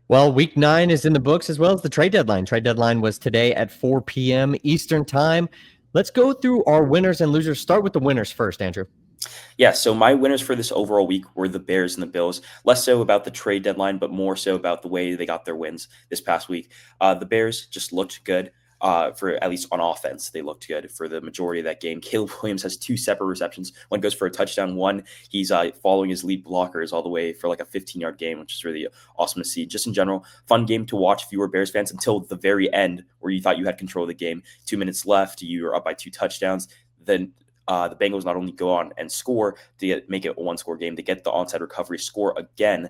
Well, week 9 is in the books as well as the trade deadline. Trade deadline was today at 4 p.m. Eastern time. Let's go through our winners and losers. Start with the winners first, Andrew. Yeah, so my winners for this overall week were the Bears and the Bills. Less so about the trade deadline, but more so about the way they got their wins this past week. The Bears just looked good. For at least on offense, they looked good for the majority of that game. Caleb Williams has 2 separate receptions. One goes for a touchdown. One, he's following his lead blockers all the way for like a 15-yard game, which is really awesome to see. Just in general, fun game to watch if you were Bears fans until the very end where you thought you had control of the game. 2 minutes left, you were up by 2 touchdowns. Then the Bengals not only go on and score to make it a one-score game, they get the onside recovery, score again.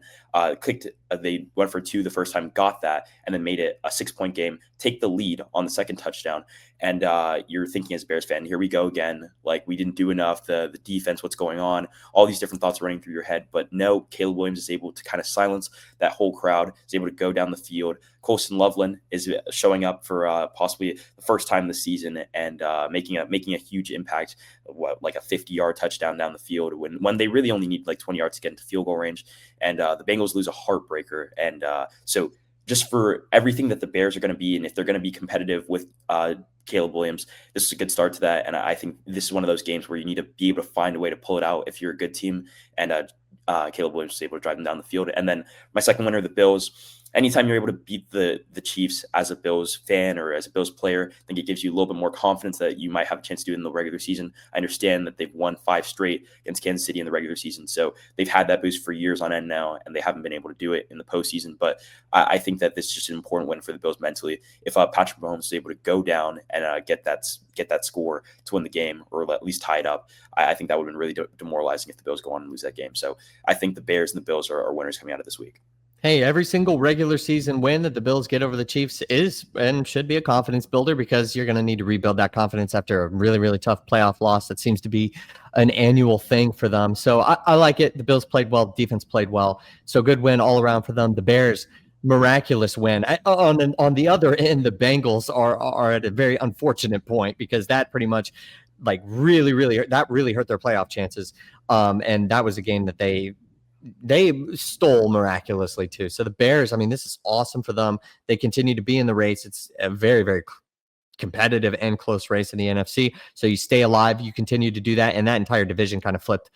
They went for 2 the first time, got that, and then made it a 6-point game, take the lead on the second touchdown. And you're thinking as a Bears fan, here we go again. Like, we didn't do enough. The defense, what's going on? All these different thoughts running through your head. But no, Caleb Williams is able to kind of silence that whole crowd, is able to go down the field. Colston Loveland is showing up for possibly the first time this season and making a huge impact, like a 50-yard touchdown down the field when they really only need like 20 yards to get into field goal range. And the Bengals lose a heartbreaker. And so just for everything that the Bears are going to be, and if they're going to be competitive with Caleb Williams, this is a good start to that. And I think this is one of those games where you need to be able to find a way to pull it out if you're a good team. And Caleb Williams is able to drive them down the field. And then my second winner, the Bills. Anytime you're able to beat the Chiefs as a Bills fan or as a Bills player, I think it gives you a little bit more confidence that you might have a chance to do it in the regular season. I understand that they've won 5 straight against Kansas City in the regular season, so they've had that boost for years on end now, and they haven't been able to do it in the postseason. But I think that this is just an important win for the Bills mentally. If Patrick Mahomes is able to go down and get that score to win the game or at least tie it up, I think that would have been really demoralizing if the Bills go on and lose that game. So I think the Bears and the Bills are winners coming out of this week. Hey, every single regular season win that the Bills get over the Chiefs is and should be a confidence builder because you're going to need to rebuild that confidence after a really, really tough playoff loss that seems to be an annual thing for them. So I like it. The Bills played well. Defense played well. So good win all around for them. The Bears, miraculous win. On the other end, the Bengals are at a very unfortunate point because that pretty much really hurt their playoff chances. And that was a game that they stole miraculously too. So the Bears, I mean, this is awesome for them. They continue to be in the race. It's a very, very competitive and close race in the NFC. So you stay alive, you continue to do that. And that entire division kind of flipped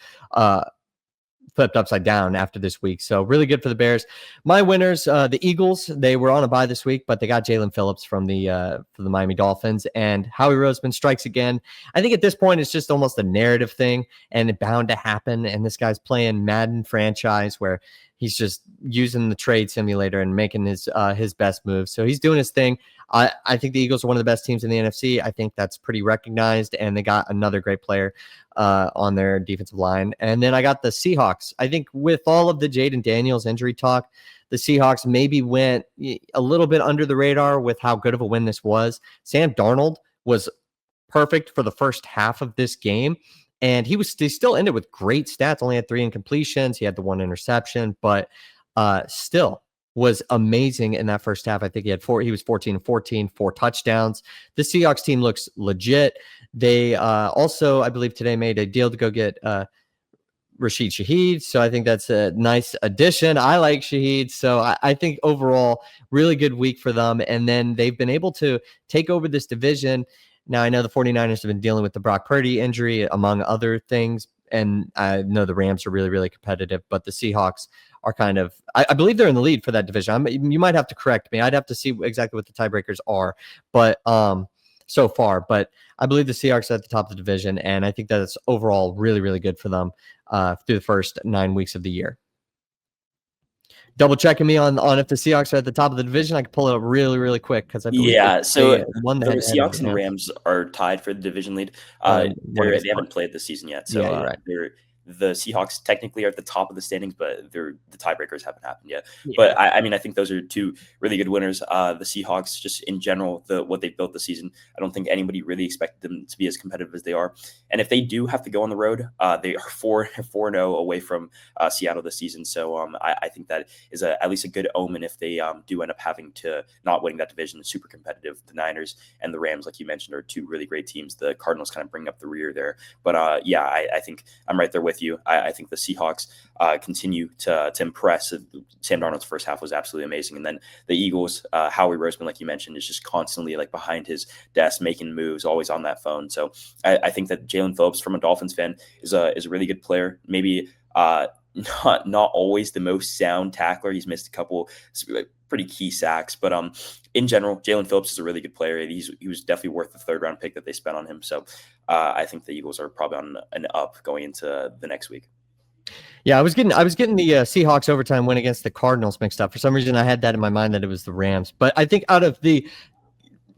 upside down after this week. So really good for the Bears. My winners, the Eagles, they were on a bye this week, but they got Jalen Phillips from the Miami Dolphins, and Howie Roseman strikes again. I think at this point, it's just almost a narrative thing and it's bound to happen. And this guy's playing Madden franchise where he's just using the trade simulator and making his best moves. So he's doing his thing. I think the Eagles are one of the best teams in the NFC. I think that's pretty recognized, and they got another great player on their defensive line. And then I got the Seahawks. I think with all of the Jaden Daniels injury talk, the Seahawks maybe went a little bit under the radar with how good of a win this was. Sam Darnold was perfect for the first half of this game. And he still ended with great stats, only had 3 incompletions. He had the 1 interception, but still was amazing in that first half. I think he was 14-14, 4 touchdowns. The Seahawks team looks legit. They also, I believe today, made a deal to go get Rashid Shaheed. So I think that's a nice addition. I like Shaheed. So I think overall, really good week for them. And then they've been able to take over this division. Now, I know the 49ers have been dealing with the Brock Purdy injury, among other things. And I know the Rams are really, really competitive, but the Seahawks are kind of, I believe they're in the lead for that division. You might have to correct me. I'd have to see exactly what the tiebreakers are, but so far, but I believe the Seahawks are at the top of the division. And I think that it's overall really, really good for them through the first 9 weeks of the year. Double checking me on if the Seahawks are at the top of the division. I can pull it up really, really quick because I believe so won the Seahawks and Rams are tied for the division lead. They haven't played this season yet, so yeah, right. The Seahawks technically are at the top of the standings, but the tiebreakers haven't happened yet. Yeah. But I mean, I think those are 2 really good winners. The Seahawks, just in general, what they built this season, I don't think anybody really expected them to be as competitive as they are. And if they do have to go on the road, they are 4-0 away from Seattle this season. So I think that is at least a good omen if they do end up having to not winning that division. Super competitive. The Niners and the Rams, like you mentioned, are 2 really great teams. The Cardinals kind of bring up the rear there. But I think I'm right there with with you. I think the Seahawks continue to impress. Sam Darnold's first half was absolutely amazing, and then the Eagles, Howie Roseman, like you mentioned, is just constantly like behind his desk making moves, always on that phone. So I think that Jalen Phillips, from a Dolphins fan, is a really good player. Maybe not always the most sound tackler. He's missed a couple pretty key sacks, but in general, Jalen Phillips is a really good player. He was definitely worth the 3rd-round pick that they spent on him. So I think the Eagles are probably on an up going into the next week. Yeah, I was getting the Seahawks overtime win against the Cardinals mixed up. For some reason, I had that in my mind that it was the Rams. But I think out of the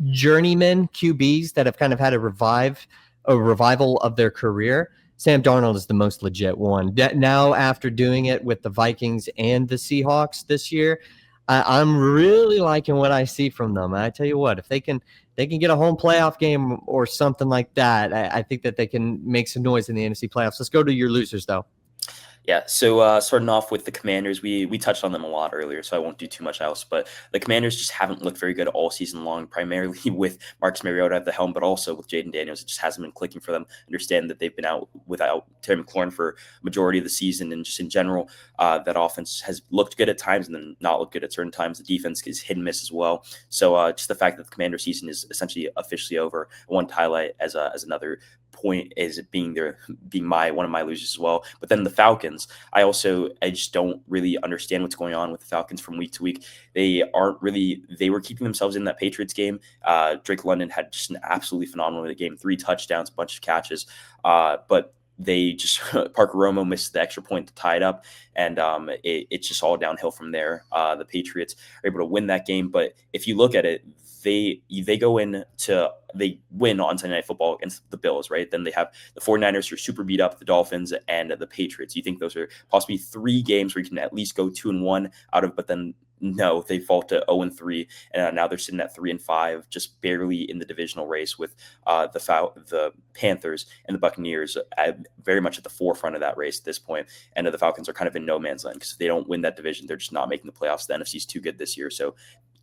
journeyman QBs that have kind of had a revival of their career, Sam Darnold is the most legit one. Now, after doing it with the Vikings and the Seahawks this year, I'm really liking what I see from them. I tell you what, if they can get a home playoff game or something like that, I think that they can make some noise in the NFC playoffs. Let's go to your losers, though. Yeah, so starting off with the Commanders, we touched on them a lot earlier, so I won't do too much else. But the Commanders just haven't looked very good all season long, primarily with Marcus Mariota at the helm, but also with Jaden Daniels. It just hasn't been clicking for them. Understand that they've been out without Terry McLaurin for majority of the season, and just in general, that offense has looked good at times and then not looked good at certain times. The defense is hit and miss as well. So just the fact that the Commander season is essentially officially over. I want to highlight as another point is it being one of my losers as well. But then the Falcons, I just don't really understand what's going on with the Falcons from week to week. They were keeping themselves in that Patriots game. Drake London had just an absolutely phenomenal game, 3 touchdowns, a bunch of catches, but they just Parker Romo missed the extra point to tie it up, and it's just all downhill from there. The Patriots are able to win that game, but if you look at it, they win on Sunday Night Football against the Bills, right? Then they have the 49ers who are super beat up, the Dolphins, and the Patriots. You think those are possibly 3 games where you can at least go 2-1 out of, but then no, they fall to 0-3, and now they're sitting at 3-5, just barely in the divisional race with the Panthers and the Buccaneers very much at the forefront of that race at this point. And the Falcons are kind of in no man's land because if they don't win that division, they're just not making the playoffs. The NFC is too good this year, so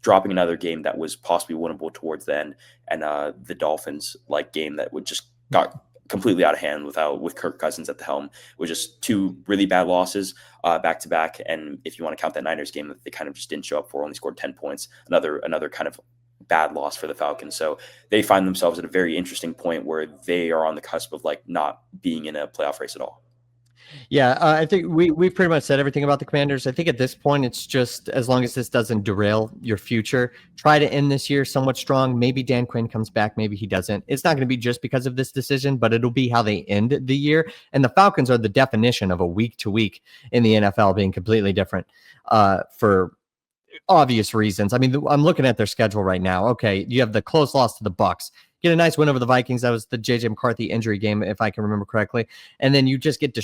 dropping another game that was possibly winnable towards the end, and the Dolphins game that would just got completely out of hand with Kirk Cousins at the helm was just 2 really bad losses back to back. And if you want to count that Niners game that they kind of just didn't show up for, only scored 10 points, another kind of bad loss for the Falcons. So they find themselves at a very interesting point where they are on the cusp of not being in a playoff race at all. Yeah, I think we've pretty much said everything about the Commanders. I think at this point, it's just as long as this doesn't derail your future, try to end this year somewhat strong. Maybe Dan Quinn comes back, maybe he doesn't. It's not going to be just because of this decision, but it'll be how they end the year. And the Falcons are the definition of a week to week in the NFL being completely different for obvious reasons. I mean, I'm looking at their schedule right now. Okay, you have the close loss to the Bucs. Get a nice win over the Vikings. That was the J.J. McCarthy injury game, if I can remember correctly. And then you just get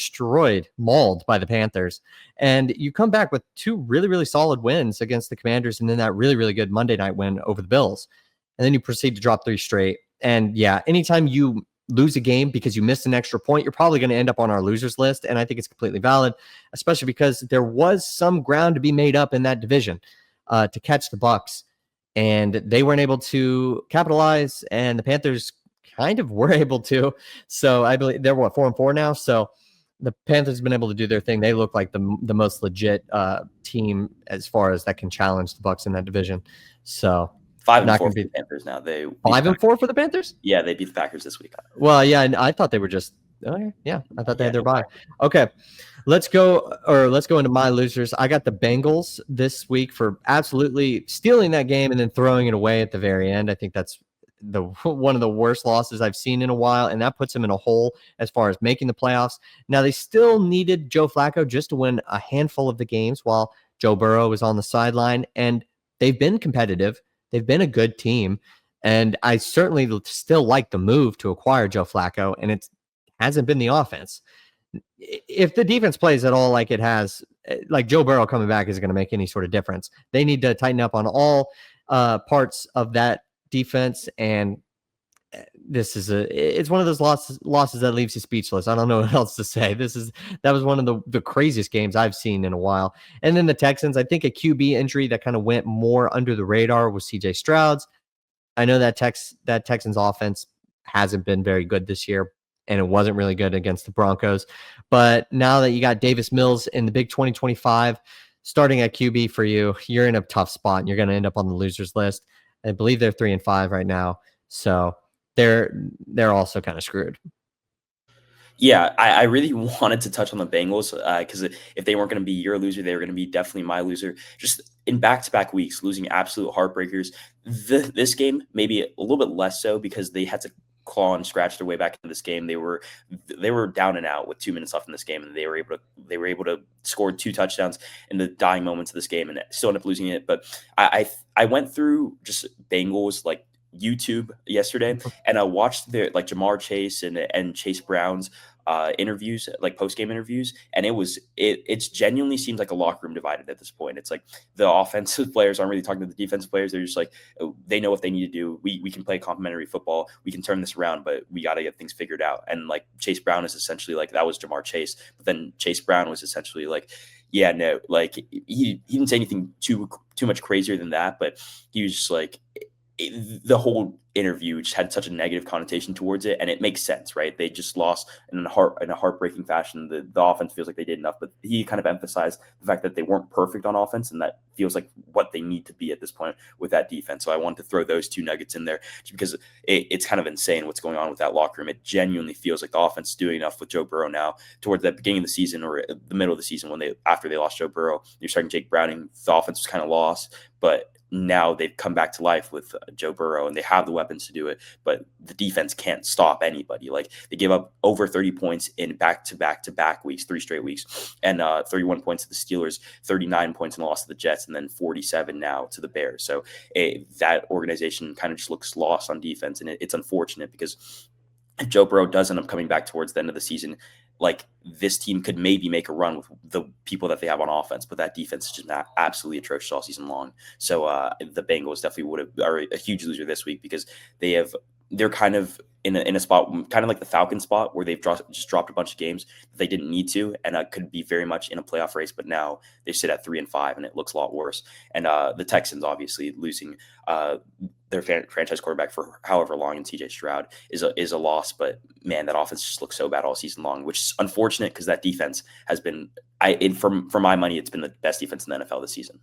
mauled by the Panthers. And you come back with 2 really, really solid wins against the Commanders, and then that really, really good Monday night win over the Bills. And then you proceed to drop 3 straight. And yeah, anytime you lose a game because you missed an extra point, you're probably going to end up on our losers list. And I think it's completely valid, especially because there was some ground to be made up in that division to catch the Bucs. And they weren't able to capitalize, and the Panthers kind of were able to. So I believe they're 4-4 now. So the Panthers have been able to do their thing. They look like the most legit team as far as that can challenge the Bucs in that division. So 5-4 for the Panthers now. They 5-4 for the Panthers. Yeah, they beat the Packers this week. Well, yeah, and I thought they were just. Oh, yeah, I thought they had their bye. Okay, let's go into my losers. I got the Bengals this week for absolutely stealing that game and then throwing it away at the very end. I think that's one of the worst losses I've seen in a while, and that puts them in a hole as far as making the playoffs. Now, they still needed Joe Flacco just to win a handful of the games while Joe Burrow was on the sideline, and they've been competitive. They've been a good team, and I certainly still like the move to acquire Joe Flacco, and it hasn't been the offense. If the defense plays at all like it has, like Joe Burrow coming back isn't going to make any sort of difference. They need to tighten up on all parts of that defense, and it's one of those losses that leaves you speechless. I don't know what else to say. That was one of the craziest games I've seen in a while. And then the Texans, I think a QB injury that kind of went more under the radar was CJ Stroud's. I know that Texans offense hasn't been very good this year, and it wasn't really good against the Broncos. But now that you got Davis Mills in the big 2025 starting at QB for you, you're in a tough spot and you're going to end up on the losers list. I believe they're 3-5 right now. So they're also kind of screwed. Yeah, I really wanted to touch on the Bengals because if they weren't going to be your loser, they were going to be definitely my loser. Just in back-to-back weeks, losing absolute heartbreakers. This game, maybe a little bit less so because they had to claw and scratch their way back into this game. They were down and out with 2 minutes left in this game, and they were able to score 2 touchdowns in the dying moments of this game, and still end up losing it. But I went through just Bengals like YouTube yesterday, and I watched their like Jamar Chase and Chase Brown's interviews, like post game interviews, and it's genuinely seems like a locker room divided at this point. It's like the offensive players aren't really talking to the defensive players. They're just like, oh, they know what they need to do. We can play complementary football. We can turn this around, but we got to get things figured out. And like Chase Brown is essentially like that was Jamar Chase, but then Chase Brown was essentially like, yeah, no, like he didn't say anything too much crazier than that, but he was just like the whole interview just had such a negative connotation towards it, and it makes sense, right? They just lost in a heartbreaking fashion. The offense feels like they did enough, but he kind of emphasized the fact that they weren't perfect on offense, and that feels like what they need to be at this point with that defense. So I wanted to throw those 2 nuggets in there just because it's kind of insane what's going on with that locker room. It genuinely feels like the offense is doing enough with Joe Burrow now towards the beginning of the season or the middle of the season after they lost Joe Burrow. You're starting Jake Browning. The offense was kind of lost, but now they've come back to life with Joe Burrow, and they have the weapons to do it, but the defense can't stop anybody. Like they give up over 30 points in back-to-back weeks, 3 straight weeks, and 31 points to the Steelers, 39 points in the loss to the Jets, and then 47 now to the Bears. So that organization kind of just looks lost on defense, and it's unfortunate because if Joe Burrow does end up coming back towards the end of the season, like this team could maybe make a run with the people that they have on offense, but that defense is just not absolutely atrocious all season long. So the Bengals definitely are a huge loser this week because they're kind of in a spot, kind of like the Falcons spot where they've just dropped a bunch of games that they didn't need to, and could be very much in a playoff race. But now they sit at 3-5, and it looks a lot worse. And the Texans obviously losing their franchise quarterback for however long, and CJ Stroud is a loss. But man, that offense just looks so bad all season long, which is unfortunate because that defense has been, for my money, it's been the best defense in the NFL this season.